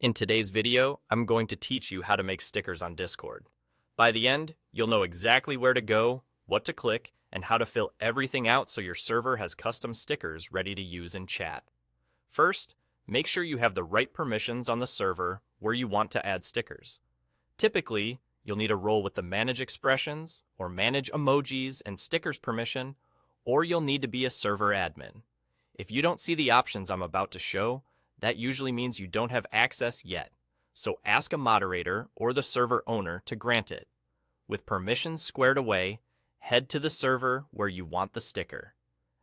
In today's video, I'm going to teach you how to make stickers on Discord. By the end, you'll know exactly where to go, what to click, and how to fill everything out so your server has custom stickers ready to use in chat. First, make sure you have the right permissions on the server where you want to add stickers. Typically, you'll need a role with the Manage Expressions or Manage Emojis and Stickers permission, or you'll need to be a server admin. If you don't see the options I'm about to show, that usually means you don't have access yet, so ask a moderator or the server owner to grant it. With permissions squared away, head to the server where you want the sticker.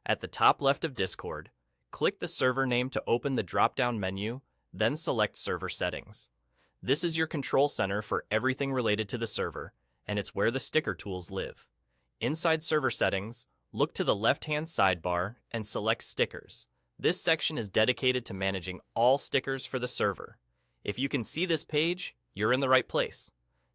At the top left of Discord, click the server name to open the drop-down menu, then select Server Settings. This is your control center for everything related to the server, and it's where the sticker tools live. Inside Server Settings, look to the left-hand sidebar and select Stickers. This section is dedicated to managing all stickers for the server. If you can see this page, you're in the right place.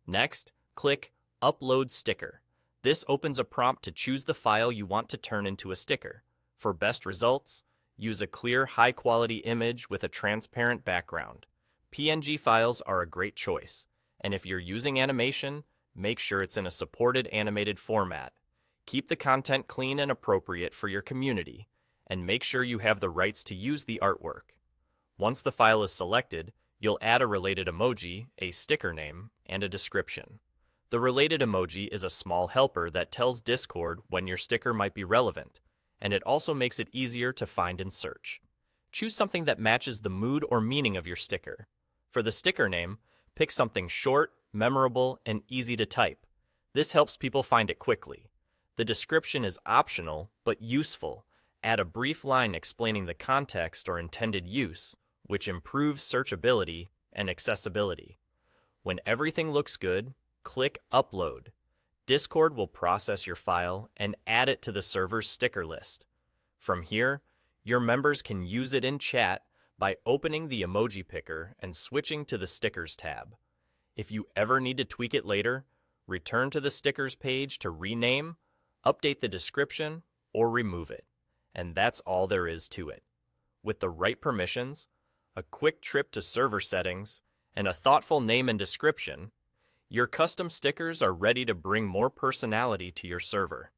Next, click Upload Sticker. This opens a prompt to choose the file you want to turn into a sticker. For best results, use a clear, high-quality image with a transparent background. PNG files are a great choice, and if you're using animation, make sure it's in a supported animated format. Keep the content clean and appropriate for your community, and make sure you have the rights to use the artwork. Once the file is selected, you'll add a related emoji, a sticker name, and a description. The related emoji is a small helper that tells Discord when your sticker might be relevant, and it also makes it easier to find and search. Choose something that matches the mood or meaning of your sticker. For the sticker name, pick something short, memorable, and easy to type. This helps people find it quickly. The description is optional, but useful. Add a brief line explaining the context or intended use, which improves searchability and accessibility. When everything looks good, click Upload. Discord will process your file and add it to the server's sticker list. From here, your members can use it in chat by opening the emoji picker and switching to the Stickers tab. If you ever need to tweak it later, return to the Stickers page to rename, update the description, or remove it. And that's all there is to it. With the right permissions, a quick trip to server settings, and a thoughtful name and description, your custom stickers are ready to bring more personality to your server.